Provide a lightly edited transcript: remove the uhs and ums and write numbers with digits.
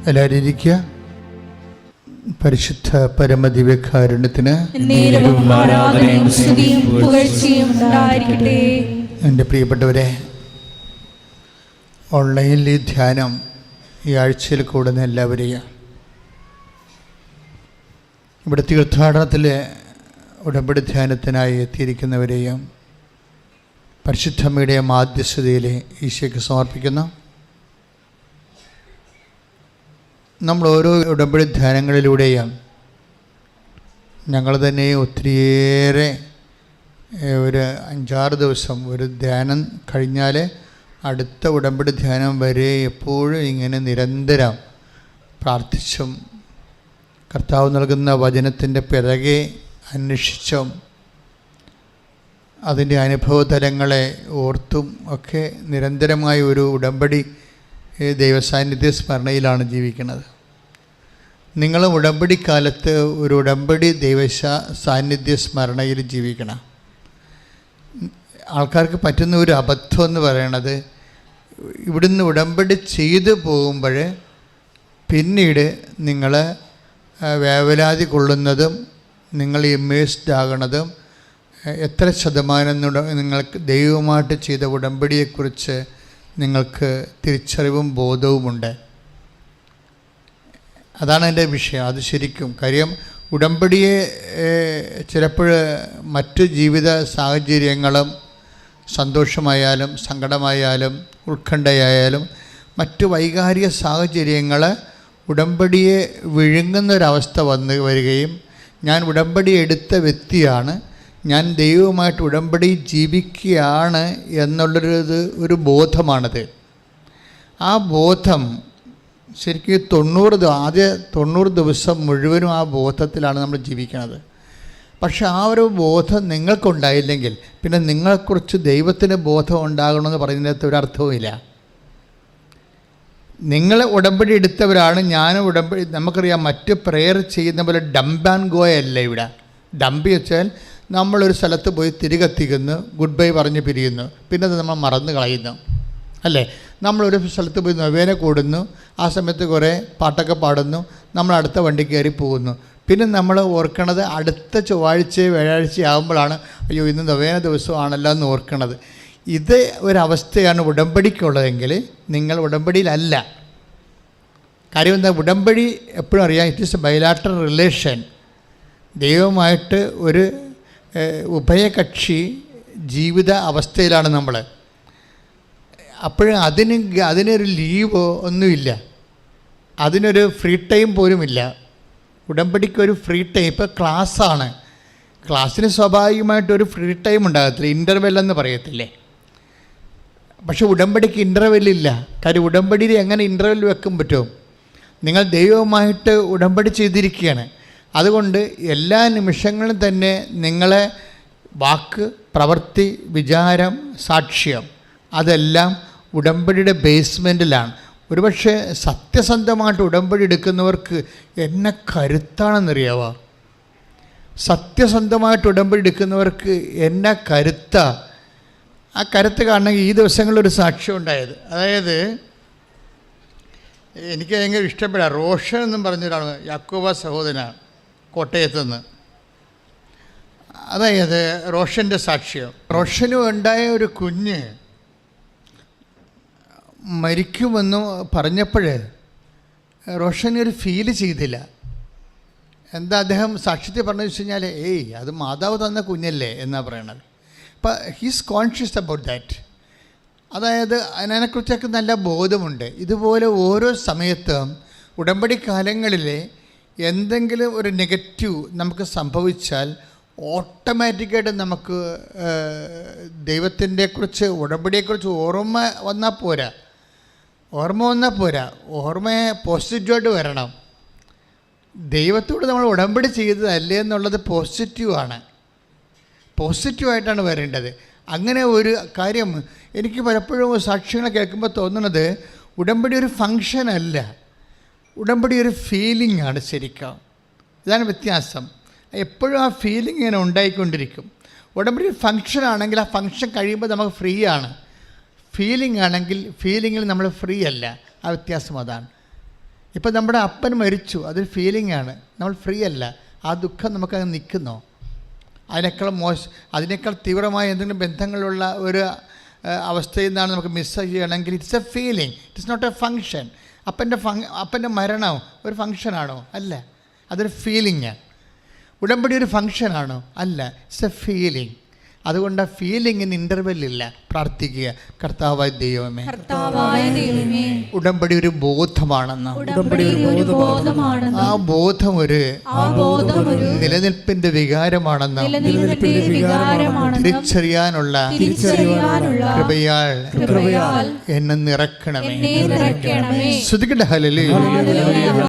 എല്ലാവരും ഇരിക്കുക. പരിശുദ്ധ പരമദിവ്യകാരുണ്യത്തിന് എൻ്റെ പ്രിയപ്പെട്ടവരെ, ഓൺലൈനിൽ ഈ ധ്യാനം ഈ ആഴ്ചയിൽ കൂടുന്ന എല്ലാവരെയും, ഇവിടെ തീർത്ഥാടനത്തിലെ ഉടമ്പടി ധ്യാനത്തിനായി എത്തിയിരിക്കുന്നവരെയും പരിശുദ്ധമ്മയുടെ മാധ്യസ്ഥതയിൽ ഈശോയ്ക്ക് സമർപ്പിക്കുന്നു. നമ്മൾ ഓരോ ഉടമ്പടി ധ്യാനങ്ങളിലൂടെയും ഞങ്ങൾ തന്നെ ഒത്തിരിയേറെ ഒരു 5-6 ദിവസം ഒരു ധ്യാനം കഴിഞ്ഞാൽ അടുത്ത ഉടമ്പടി ധ്യാനം വരെ എപ്പോഴും ഇങ്ങനെ നിരന്തരം പ്രാർത്ഥിച്ചും കർത്താവ് നൽകുന്ന വചനത്തിൻ്റെ പിറകെ അന്വേഷിച്ചും അതിൻ്റെ അനുഭവതലങ്ങളെ ഓർത്തും ഒക്കെ നിരന്തരമായ ഒരു ഉടമ്പടി ദൈവസാന്നിധ്യ സ്മരണയിലാണ് ജീവിക്കുന്നത്. നിങ്ങളും ഉടമ്പടി കാലത്ത് ഒരു ഉടമ്പടി സാന്നിധ്യ സ്മരണയിൽ ജീവിക്കണം. ആൾക്കാർക്ക് പറ്റുന്ന ഒരു അബദ്ധം എന്ന് പറയണത്, ഇവിടുന്ന് ഉടമ്പടി ചെയ്തു പോകുമ്പോൾ പിന്നീട് നിങ്ങൾ വേവലാതി കൊള്ളുന്നതും നിങ്ങൾ ഇമ്മേഴ്സ്ഡ് ആകണതും എത്ര ശതമാനം നിങ്ങൾക്ക് ദൈവമായിട്ട് ചെയ്ത ഉടമ്പടിയെക്കുറിച്ച് നിങ്ങൾക്ക് തിരിച്ചറിവും ബോധവുമുണ്ട്. അതാണ് എൻ്റെ വിഷയം. അത് ശരിക്കും കാര്യം, ഉടമ്പടിയെ ചിലപ്പോൾ മറ്റു ജീവിത സാഹചര്യങ്ങളും സന്തോഷമായാലും സങ്കടമായാലും ഉത്കണ്ഠയായാലും മറ്റു വൈകാരിക സാഹചര്യങ്ങൾ ഉടമ്പടിയെ വിഴുങ്ങുന്നൊരവസ്ഥ വരികയും, ഞാൻ ഉടമ്പടി എടുത്ത വ്യക്തിയാണ്, ഞാൻ ദൈവവുമായിട്ട് ഉടമ്പടി ജീവിക്കുകയാണ് ഒരു ബോധമാണത്. ആ ബോധം ശരിക്കും ആദ്യ 90 ദിവസം മുഴുവനും ആ ബോധത്തിലാണ് നമ്മൾ ജീവിക്കുന്നത്. പക്ഷെ ആ ഒരു ബോധം നിങ്ങൾക്കുണ്ടായില്ലെങ്കിൽ പിന്നെ നിങ്ങളെക്കുറിച്ച് ദൈവത്തിന് ബോധം ഉണ്ടാകണമെന്ന് പറയുന്നതിനകത്ത് ഒരർത്ഥവുമില്ല. നിങ്ങൾ ഉടമ്പടി എടുത്തവരാണ്. ഞാനും ഉടമ്പടി, നമുക്കറിയാം മറ്റ് പ്രെയർ ചെയ്യുന്ന പോലെ ഡംപ് ആൻഡ് ഗോ അല്ല ഇവിടെ. ഡംപ് വെച്ചാൽ നമ്മളൊരു സ്ഥലത്ത് പോയി തിരികെത്തിക്കുന്നു, ഗുഡ് ബൈ പറഞ്ഞ് പിരിയുന്നു, പിന്നെ അത് നമ്മൾ മറന്നു കളയുന്നു, അല്ലേ? നമ്മളൊരു സ്ഥലത്ത് പോയി നൊവേന കൂടുന്നു, ആ സമയത്ത് കുറേ പാട്ടൊക്കെ പാടുന്നു, നമ്മൾ അടുത്ത വണ്ടി കയറി പോകുന്നു. പിന്നെ നമ്മൾ ഓർക്കണത് അടുത്ത ചൊവ്വാഴ്ച വ്യാഴാഴ്ച ആകുമ്പോഴാണ്, അയ്യോ ഇന്ന് നൊവേന ദിവസമാണല്ലോ എന്ന് ഓർക്കണത്. ഇത് ഒരവസ്ഥയാണ് ഉടമ്പടിക്കുള്ളതെങ്കിൽ നിങ്ങൾ ഉടമ്പടിയിലല്ല. കാര്യം എന്താ? ഉടമ്പടി എപ്പോഴും അറിയാം, it is A bilateral relation. ദൈവമായിട്ട് ഒരു ഉഭയകക്ഷി ജീവിത അവസ്ഥയിലാണ് നമ്മൾ. അപ്പോഴും അതിനൊരു ലീവോ ഒന്നുമില്ല, അതിനൊരു ഫ്രീ ടൈം പോലുമില്ല. ഉടമ്പടിക്കൊരു ഫ്രീ ടൈം, ഇപ്പോൾ ക്ലാസ്സാണ്, ക്ലാസ്സിന് സ്വാഭാവികമായിട്ടൊരു ഫ്രീ ടൈം ഉണ്ടാകത്തില്ല, ഇൻ്റർവെൽ എന്ന് പറയത്തില്ലേ. പക്ഷെ ഉടമ്പടിക്ക് ഇൻ്റർവെല്ലില്ല. കാര്യം ഉടമ്പടിയിൽ എങ്ങനെ ഇൻ്റർവെൽ വെക്കാൻ പറ്റും? നിങ്ങൾ ദൈവവുമായിട്ട് ഉടമ്പടി ചെയ്തിരിക്കുകയാണ്. അതുകൊണ്ട് എല്ലാ നിമിഷങ്ങളും തന്നെ നിങ്ങളെ വാക്ക്, പ്രവൃത്തി, വിചാരം, സാക്ഷ്യം അതെല്ലാം ഉടമ്പടിയുടെ ബേസ്മെൻറ്റിലാണ്. ഒരുപക്ഷെ സത്യസന്ധമായിട്ട് ഉടമ്പടി എടുക്കുന്നവർക്ക് എന്നെ കരുത്താണെന്നറിയാവോ? സത്യസന്ധമായിട്ട് ഉടമ്പടി എടുക്കുന്നവർക്ക് എന്നെ കരുത്ത. ആ കരുത്ത് കാണണമെങ്കിൽ ഈ ദിവസങ്ങളിലൊരു സാക്ഷ്യം ഉണ്ടായത്, അതായത് എനിക്ക് ഭയങ്കര ഇഷ്ടപ്പെടാം. റോഷൻ എന്നും പറഞ്ഞൊരാണ്, യാക്കോബ സഹോദരനാണ്, കോട്ടയത്ത് നിന്ന്. അതായത് റോഷൻ്റെ സാക്ഷ്യം. റോഷനും ഉണ്ടായ ഒരു കുഞ്ഞ് മരിക്കുമെന്ന് പറഞ്ഞപ്പോൾ റോഷനൊരു ഫീൽ ചെയ്തില്ല. എന്താ അദ്ദേഹം സാക്ഷ്യത്തെ പറഞ്ഞു വെച്ച് കഴിഞ്ഞാൽ, അത് മാതാവ് തന്ന കുഞ്ഞല്ലേ എന്നാണ് പറയണത്. അപ്പം ഹീസ് കോൺഷ്യസ് അബൌട്ട് ദാറ്റ്. അതായത് അതിനെക്കുറിച്ചൊക്കെ നല്ല ബോധമുണ്ട്. ഇതുപോലെ ഓരോ സമയത്തും ഉടമ്പടി കാലങ്ങളിൽ എന്തെങ്കിലും ഒരു നെഗറ്റീവ് നമുക്ക് സംഭവിച്ചാൽ ഓട്ടോമാറ്റിക്കായിട്ട് നമുക്ക് ദൈവത്തിൻ്റെ ഉടമ്പടിയെക്കുറിച്ച് ഓർമ്മ വന്നാൽ പോരാ. ഓർമ്മയെ പോസിറ്റീവായിട്ട് വരണം. ദൈവത്തോട് നമ്മൾ ഉടമ്പടി ചെയ്തതല്ലേ എന്നുള്ളത് പോസിറ്റീവായിട്ടാണ് വരേണ്ടത്. അങ്ങനെ ഒരു കാര്യം എനിക്ക് പലപ്പോഴും സാക്ഷ്യങ്ങൾ കേൾക്കുമ്പോൾ തോന്നുന്നത്, ഉടമ്പടി ഒരു ഫങ്ഷനല്ല, ഉടമ്പടി ഒരു ഫീലിംഗ് ആണ് ശരിക്കും. ഇതാണ് വ്യത്യാസം. എപ്പോഴും ആ ഫീലിംഗ് ഇങ്ങനെ ഉണ്ടായിക്കൊണ്ടിരിക്കും. ഉടമ്പടി ഫങ്ഷൻ ആണെങ്കിൽ ആ ഫങ്ഷൻ കഴിയുമ്പോൾ നമുക്ക് ഫ്രീ ആണ്. ഫീലിംഗ് ആണെങ്കിൽ ഫീലിങ്ങിൽ നമ്മൾ ഫ്രീ അല്ല. ആ വ്യത്യാസം അതാണ്. ഇപ്പം നമ്മുടെ അപ്പൻ മരിച്ചു, അതൊരു ഫീലിംഗ് ആണ്, നമ്മൾ ഫ്രീ അല്ല. ആ ദുഃഖം നമുക്കങ്ങ് നിൽക്കുന്നോ? അതിനേക്കാൾ തീവ്രമായ എന്തെങ്കിലും ബന്ധങ്ങളുള്ള ഒരു അവസ്ഥയിൽ നിന്നാണ് നമുക്ക് മിസ് ചെയ്യണമെങ്കിൽ it's a feeling, it's not a function. അപ്പൻ്റെ മരണം ഒരു ഫങ്ഷനാണോ? അല്ല, അതൊരു ഫീലിംഗാണ്. ഉടമ്പടി ഒരു ഫങ്ഷനാണോ? അല്ല, ഇറ്റ്സ് എ ഫീലിംഗ്. അതുകൊണ്ട് ആ ഫീലിങ്ങിന് ഇൻ്റർവെല്ലില്ല. പ്രാർത്ഥിക്കുക, കർത്താവായ ദൈവമേ, ഉടമ്പടി ഒരു ബോധമാണെന്ന്, ആ ബോധം ഒരു നിലനിൽപ്പിൻ്റെ വികാരമാണെന്ന് തിരിച്ചറിയാനുള്ള കൃപയാൽ എന്നെ നിറക്കണമേ. ശ്രദ്ധിക്കട്ടെ. ഹല്ലേലൂയ.